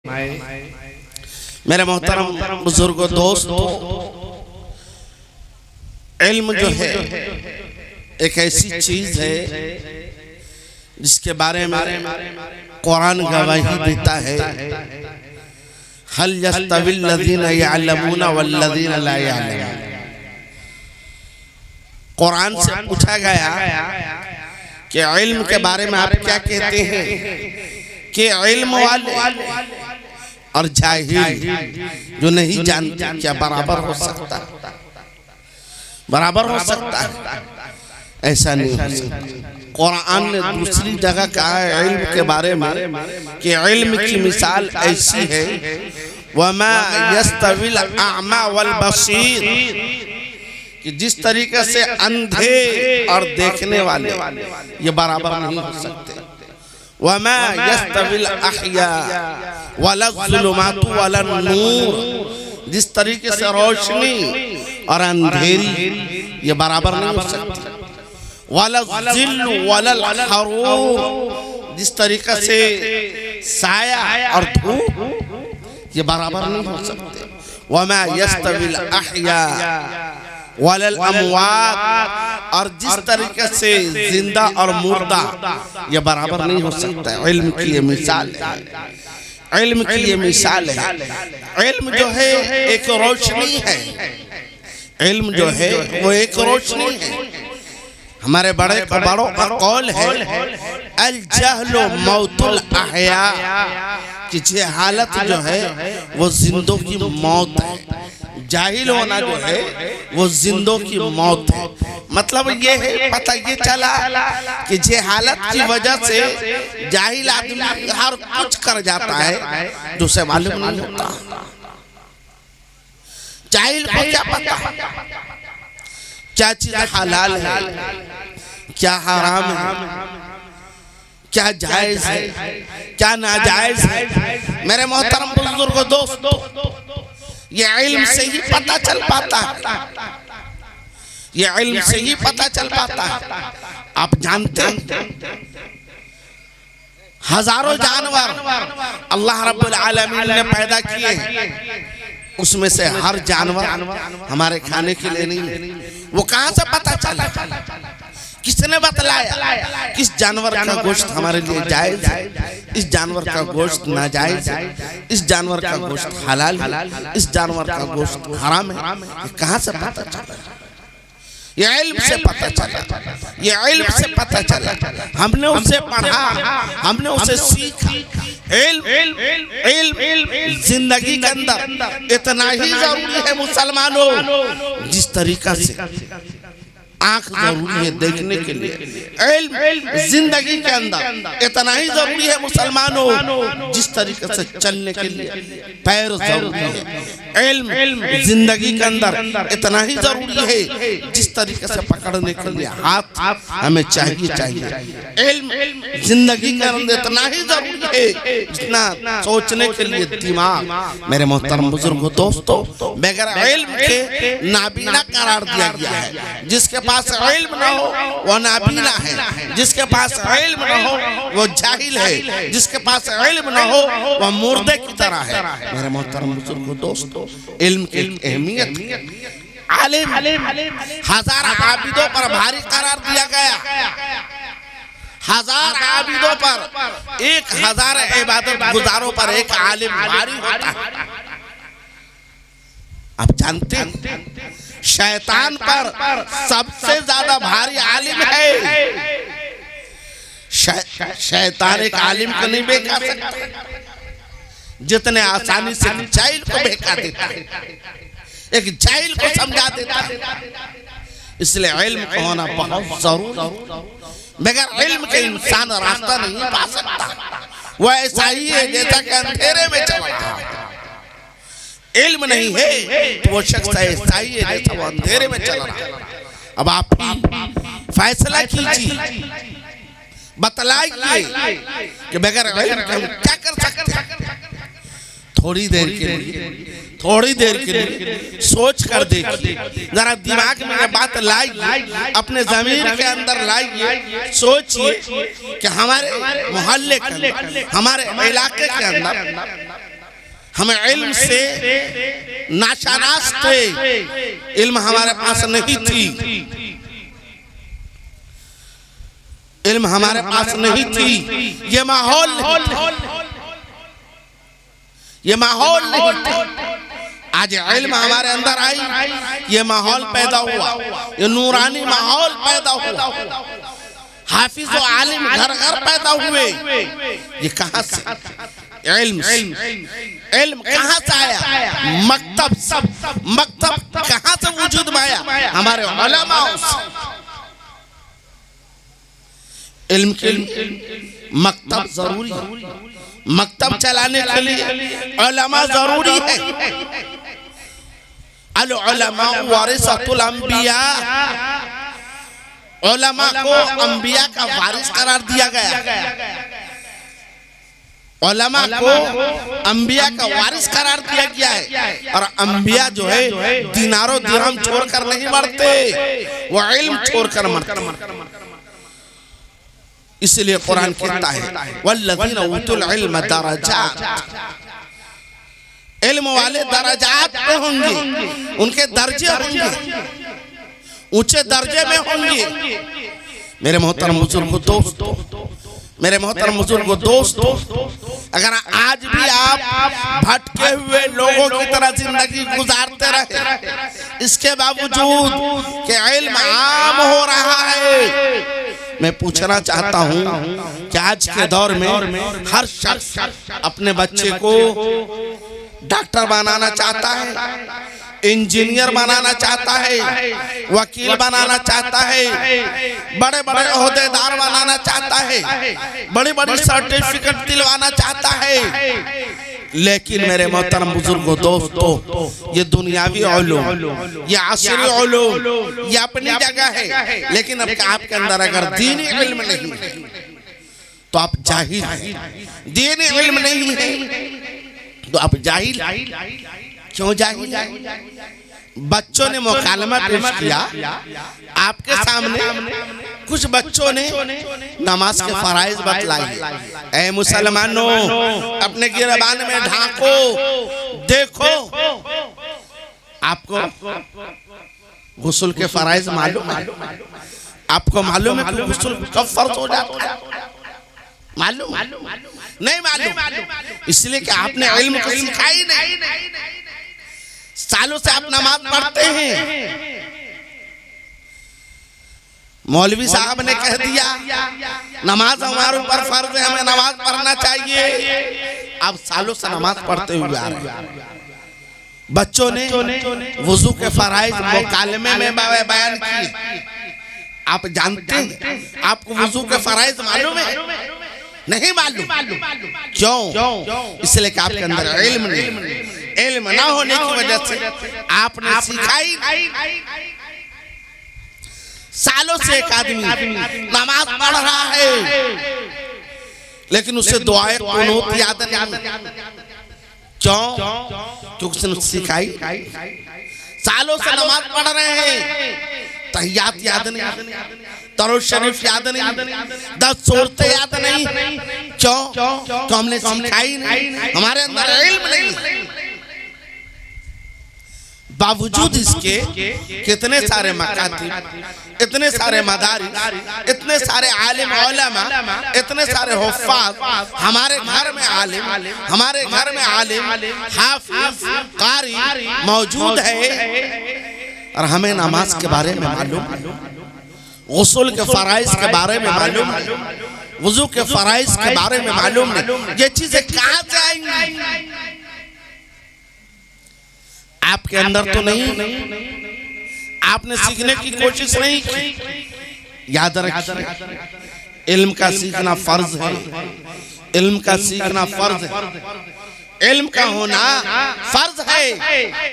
मेरे मोहतरम बुजुर्गों दोस्तों, इल्म जो है एक ऐसी चीज है जिसके बारे में कुरान गवाही देता है। हल यस्तविल लज़ीना यअलमूना वल्लज़ीना ला यअलमून। कुरान से पूछा गया कि इल्म के बारे में आप क्या कहते हैं कि इल्म वाले और जाहिल जो नहीं जानते क्या बराबर हो सकता है? बराबर हो सकता है? ऐसा नहीं हो सकता। कुरान ने दूसरी जगह कहा है इल्म के बारे में कि इल्म की मिसाल ऐसी है, वमा यस्तविल अअमा वल बसीर, कि जिस तरीके से अंधे और देखने वाले ये बराबर नहीं हो सकते। वमा यस्तविल अहया वलज़ुलुमातु वलन्नूर, जिस तरीके से रोशनी और अंधेरी ये बराबर नहीं हो सकती। वलज़िल्लु वलल हरूर, जिस तरीके से साया और धूप ये बराबर नहीं हो सकते। वमा यस्तविल अहया वलल अमवात, और जिस तरीके से जिंदा और मुर्दा ये बराबर नहीं हो सकता। इल्म की ये मिसाल है, इल्म की ये मिसाल है। इल्म जो है एक रोशनी है, इल्म जो है वो एक रोशनी है। हमारे बड़ों का कौल है अल जहलो मौतुल अहया, कि ये हालत जो है वो जिंदों की मौत है। जाहिल होना जो है वो जिंदों की मौत है। मतलब ये है, पता ये चला कि ये हालत की वजह से जाहिल आदमी हर कुछ कर जाता है जो उसे मालूम नहीं होता। जाहिल को क्या पता क्या चीज हलाल है, क्या हराम है, क्या जायज है, क्या नाजायज है। मेरे मोहतरम बुजुर्गों दोस्तों, ये इल्म से ही पता चल पाता है, ये इल्म से ही पता चल पाता है। आप जानते हैं हजारों जानवर अल्लाह रब्बुल आलमीन ने पैदा किए हैं, उसमें से हर जानवर हमारे खाने के लिए नहीं। वो कहां से पता चला? किसने बतलाया? किस जानवर का गोश्त हमारे लिए जायज है, इस जानवर का गोश्त नाजायज है, इस जानवर का गोश्त हलाल है, इस जानवर का गोश्त हराम है। ये कहां से पता चला? ये इल्म से पता चला, ये इल्म से पता चला। हमने उसे पढ़ा, हमने उसे सीखा। इल्म जिंदगी के अंदर इतना ही जरूरी है मुसलमानों, जिस तरीका से आंख जरूरी है देखने के लिए, इल्म जिंदगी के अंदर इतना ही जरूरी है मुसलमानों, जिस तरीके से चलने के लिए पैर जरूरी है। इल्म जिंदगी के अंदर इतना ही जरूरी है जिस तरीके से पकड़ने के लिए हाथ हमें चाहिए। इल्म जिंदगी के अंदर इतना ही जरूरी है जितना सोचने के लिए दिमाग। मेरे मोहतरम बुजुर्गों दोस्तों, बगैर इल्म के नाबीना करार दिया गया है। जिसके पास इल्म ना हो वो नाबीना है, जिसके पास इल्म ना हो वो जाहिल है, जिसके पास इल्म ना हो वो मुर्दे की तरह है। मेरे मोहतरम बुजुर्गों दोस्तों, इल्म की अहमियत, आलिम हजार आबिदों पर भारी करार दिया गया। हजार आबिदों पर, 1000 इबादत गुजारों पर एक आलिम भारी होता है। आप जानते हैं शैतान पर सबसे ज्यादा भारी आलिम है। शैतान एक आलिम को नहीं बेचा सकता जितने आसानी से जाहिल को बेचा देता है, एक जाहिल को समझा देता है। इसलिए इल्म को होना बहुत जरूरी। बगैर इल्म के इंसान रास्ता नहीं पा सकता। वो ऐसा ही है जैसा कि अंधेरे में चल रहा है। इल्म नहीं है तो वो शख्स ऐसा ही है जैसा वो अंधेरे में चल रहा है। अब आप फैसला कीजिए, बतलाइए कि बगैर इल्म के हम क्या कर सकते हैं। थोड़ी देर के लिए सोच कर देखिए, जरा दिमाग में ये बात लाइए, अपने ज़मीर के अंदर लाइए, सोचिए कि हमारे मोहल्ले के अंदर, हमारे इलाके के अंदर हम इल्म से नाशानास थे, इल्म हमारे पास नहीं थी, इल्म हमारे पास नहीं थी। ये माहौल नहीं था। आज इल्म हमारे अंदर आई, ये माहौल पैदा हुआ, ये नूरानी माहौल पैदा हुआ, हाफिज और आलिम घर घर पैदा हुए। ये कहां से? इल्म कहां से आया? मकतब कहां से वजूद में आया? हमारे उलमाओं से। इल्म के मकतब जरूरी है, मकतब चलाने के लिए उलमा जरूरी है। अल उलमा वारिसतुल अंबिया, उलमा को अंबिया का वारिस करार दिया गया, उलमा को अंबिया का वारिस करार दिया गया है। और अंबिया जो है दिनारो दिरहम छोड़कर नहीं मरते, वो इल्म छोड़कर मरते। इसलिए कुरान कहता है वल्लज़ीना उतुल इल्म दरजात, इल्म वाले दरजात पे होंगे, उनके दर्जे होंगे, ऊंचे दर्जे में होंगे। मेरे मोहतरम बुजुर्गों दोस्तों, मेरे मोहतरम बुजुर्गों दोस्तों, अगर आज भी आप भटके हुए लोगों की तरह जिंदगी गुजारते रहे, इसके बावजूद कि इल्म आम हो रहा है, मैं पूछना चाहता हूं कि आज के दौर में हर शख्स अपने बच्चे को डॉक्टर बनाना चाहता है, इंजीनियर बनाना चाहता है, वकील बनाना चाहता है, बड़े बड़े ओहदेदार बनाना चाहता है, बड़ी बड़ी सर्टिफिकेट दिलवाना चाहता है। लेकिन मेरे मोहतरम बुजुर्गों दोस्तों, ये दुनियावी उलूम, ये आसरी उलूम, ये अपनी जगह है, लेकिन अब आपके अंदर अगर दीनी इल्म नहीं तो आप जाहिल हैं। दीनी इल्म नहीं है तो आप जाहिल। क्यों जाहिल? बच्चों ने मुकालमा पेश किया आपके सामने, कुछ बच्चों ने नमाज के फराइज बतलाई। ऐ मुसलमानों, अपने गिरबान में ढांको, देखो आपको गुस्ल के फराइज मालूम है? आपको मालूम है कि गुस्ल कब फर्ज हो जाता है? मालूम नहीं? मालूम इसलिए कि आपने इल्म को सीखा ही नहीं। सालों से आप नमाज पढ़ते हैं, मौलवी साहब ने कह दिया नमाज हमारे ऊपर फर्ज है, हमें नमाज पढ़ना चाहिए। आप सालों से नमाज पढ़ते हुए आ रहे हैं। बच्चों ने वुजू के फराइज मुकालमे में बयान किए। आप जानते हैं? आपको वुजू के फराइज मालूम है? नहीं मालूम। क्यों? इसलिए कि आपके अंदर इल्म नहीं। इल्म ना होने की वजह से आपने सीखा ही नहीं। सालों से एक आदमी नमाज पढ़ रहा है, लेकिन उसे दुआएं कुनूत याद नहीं। क्यों? क्योंकि उसने सिखाई। सालों से नमाज पढ़ रहे हैं, तहियात याद नहीं, तरोज शरीफ याद नहीं, 10 सूरतें याद नहीं। क्यों? तो हमने सिखाई नहीं, हमारे अंदर इल्म नहीं। बावजूद इसके कितने सारे मकातिब, इतने सारे मदारिस, इतने सारे आलिम उलमा, इतने सारे हुफ्फाज हमारे घर में आलिम, हमारे घर में आलिम हाफिज कारी मौजूद है, और हमें नमाज के बारे में मालूम, गुस्ल के फराइज के बारे में मालूम, वुजू के फराइज के बारे में मालूम नहीं। ये चीजें कहां से आएंगी? आपके अंदर तो नहीं, आपने सीखने की कोशिश नहीं की। याद रखिए, इल्म का सीखना फर्ज है, इल्म का सीखना फर्ज है, इल्म का होना फर्ज है।